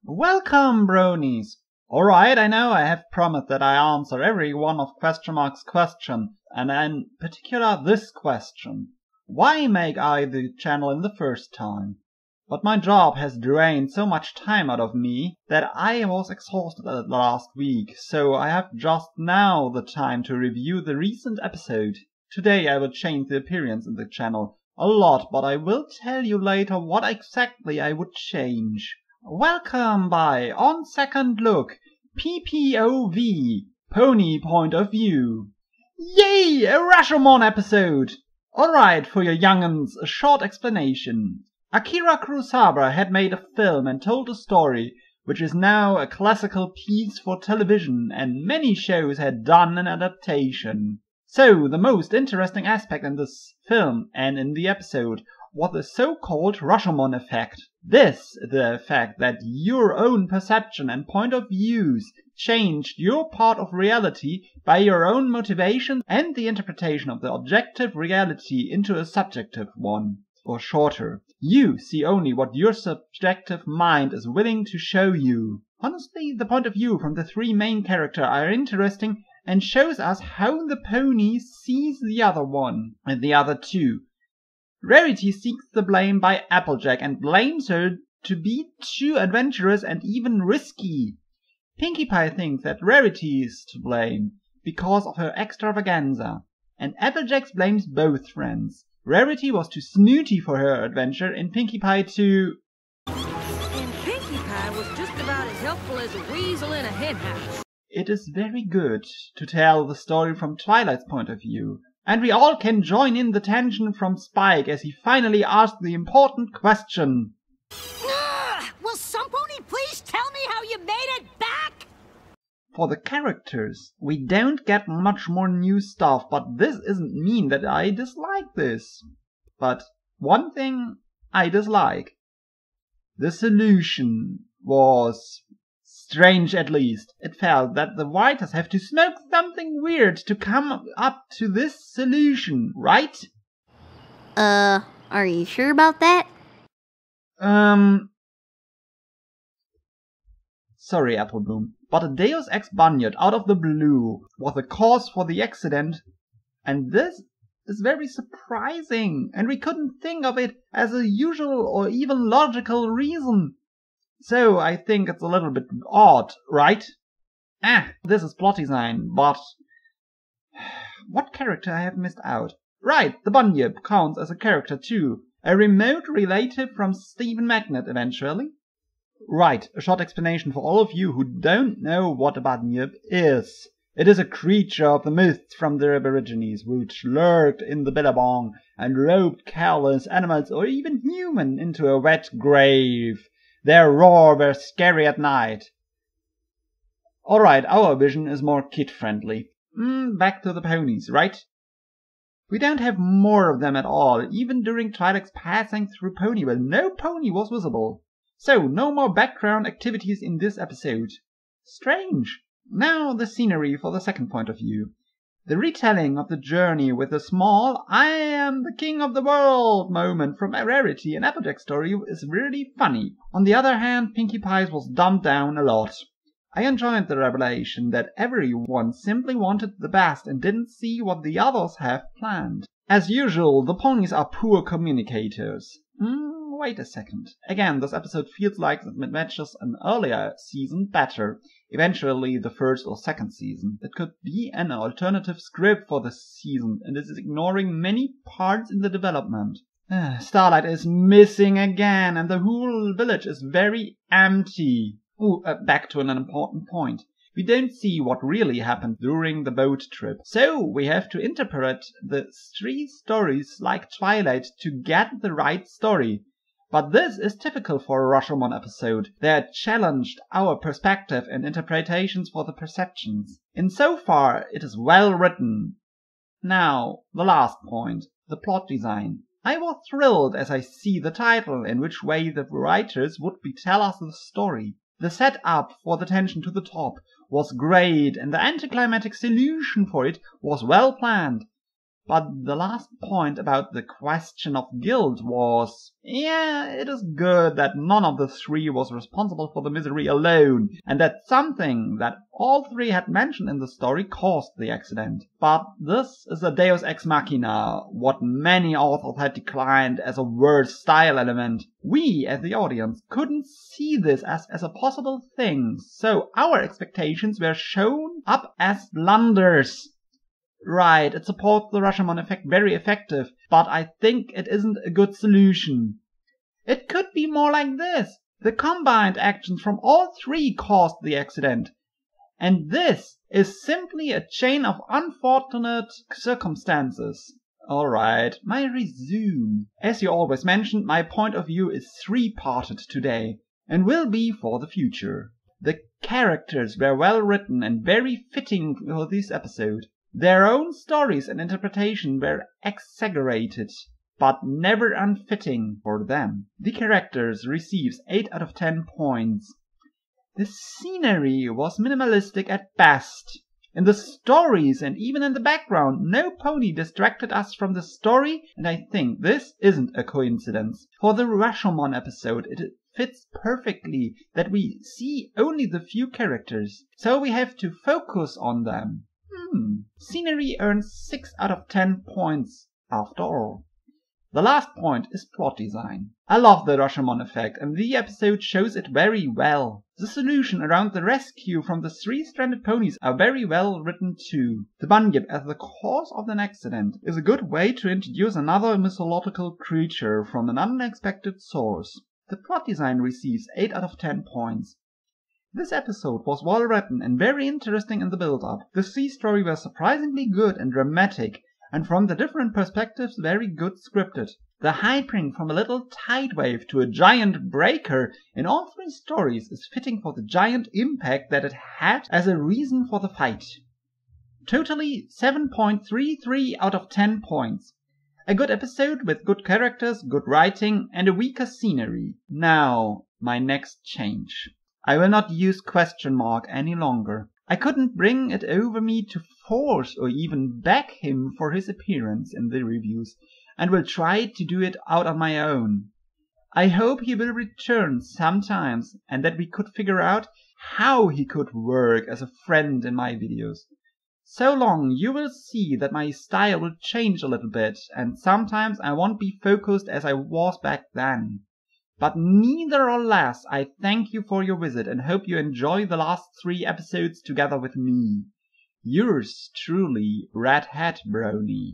Welcome, bronies! Alright, I know I have promised that I answer every one of Questionmark's question, and in particular this question. Why make I the channel in the first time? But my job has drained so much time out of me that I was exhausted last week, so I have just now the time to review the recent episode. Today I will change the appearance in the channel a lot, but I will tell you later what exactly I would change. Welcome by On Second Look, PPOV, Pony Point of View. Yay, a Rashomon episode! Alright, for your young'uns, a short explanation. Akira Kurosawa had made a film and told a story, which is now a classical piece for television, and many shows had done an adaptation. So, the most interesting aspect in this film and in the episode was the so-called Rashomon effect. This is the effect that your own perception and point of views changed your part of reality by your own motivation and the interpretation of the objective reality into a subjective one. Or shorter, you see only what your subjective mind is willing to show you. Honestly, the point of view from the three main characters are interesting and shows us how the pony sees the other one and the other two. Rarity seeks the blame by Applejack and blames her to be too adventurous and even risky. Pinkie Pie thinks that Rarity is to blame because of her extravaganza, and Applejack blames both friends. Rarity was too snooty for her adventure, and Pinkie Pie too. And Pinkie Pie was just about as helpful as a weasel in a henhouse. It is very good to tell the story from Twilight's point of view, and we all can join in the tension from Spike as he finally asks the important question. Will some pony please tell me how you made it back? For the characters, we don't get much more new stuff, but this isn't mean that I dislike this. But one thing I dislike. The solution was strange, at least. It felt that the writers have to smoke something weird to come up to this solution, right? Are you sure about that? Sorry, Applebloom, but a Deus Ex Bunyard out of the blue was the cause for the accident, and this is very surprising, and we couldn't think of it as a usual or even logical reason. So I think it's a little bit odd, right? This is plot design, but what character I have missed out? Right, the Bunyip counts as a character too, a remote relative from Stephen Magnet eventually. Right, a short explanation for all of you who don't know what a Bunyip is. It is a creature of the myths from the Aborigines, which lurked in the billabong and roped careless animals or even human into a wet grave. Their roar were scary at night. Alright, our vision is more kid-friendly. Back to the ponies, right? We don't have more of them at all. Even during Twilight's passing through Ponyville, no pony was visible. So, no more background activities in this episode. Strange. Now the scenery for the second point of view. The retelling of the journey with a small I am the king of the world moment from Rarity and Applejack's story is really funny. On the other hand, Pinkie Pie's was dumbed down a lot. I enjoyed the revelation that everyone simply wanted the best and didn't see what the others have planned. As usual, the ponies are poor communicators. Wait a second. Again, this episode feels like it matches an earlier season better. Eventually the first or second season. It could be an alternative script for this season, and it is ignoring many parts in the development. Starlight is missing again, and the whole village is very empty. Back to an important point. We don't see what really happened during the boat trip, so we have to interpret the three stories like Twilight to get the right story. But this is typical for a Rashomon episode. They challenged our perspective and interpretations for the perceptions. Insofar, it is well written. Now, the last point, the plot design. I was thrilled as I see the title in which way the writers would tell us the story. The setup for the tension to the top was great, and the anticlimactic solution for it was well planned. But the last point about the question of guilt was, yeah, it is good that none of the three was responsible for the misery alone, and that something that all three had mentioned in the story caused the accident. But this is a deus ex machina, what many authors had declined as a worse style element. We, as the audience, couldn't see this as a possible thing, so our expectations were shown up as blunders. Right, it supports the Rashomon effect very effective, but I think it isn't a good solution. It could be more like this. The combined actions from all three caused the accident. And this is simply a chain of unfortunate circumstances. Alright, I resume. As you always mentioned, my point of view is three-parted today, and will be for the future. The characters were well written and very fitting for this episode. Their own stories and interpretation were exaggerated, but never unfitting for them. The characters receives 8 out of 10 points. The scenery was minimalistic at best. In the stories and even in the background, no pony distracted us from the story, and I think this isn't a coincidence. For the Rashomon episode, it fits perfectly that we see only the few characters, so we have to focus on them. Scenery earns 6 out of 10 points after all. The last point is plot design. I love the Rashomon effect, and the episode shows it very well. The solution around the rescue from the 3 stranded ponies are very well written too. The Bunyip as the cause of an accident is a good way to introduce another mythological creature from an unexpected source. The plot design receives 8 out of 10 points. This episode was well written and very interesting in the build-up. The sea story was surprisingly good and dramatic, and from the different perspectives very good scripted. The hyping from a little tide wave to a giant breaker in all 3 stories is fitting for the giant impact that it had as a reason for the fight. Totally 7.33 out of 10 points. A good episode with good characters, good writing, and a weaker scenery. Now, my next change. I will not use question mark any longer. I couldn't bring it over me to force or even beg him for his appearance in the reviews, and will try to do it out on my own. I hope he will return sometimes, and that we could figure out how he could work as a friend in my videos. So long you will see that my style will change a little bit, and sometimes I won't be focused as I was back then. But neither or less, I thank you for your visit and hope you enjoy the last 3 episodes together with me. Yours truly, Redhatbrony.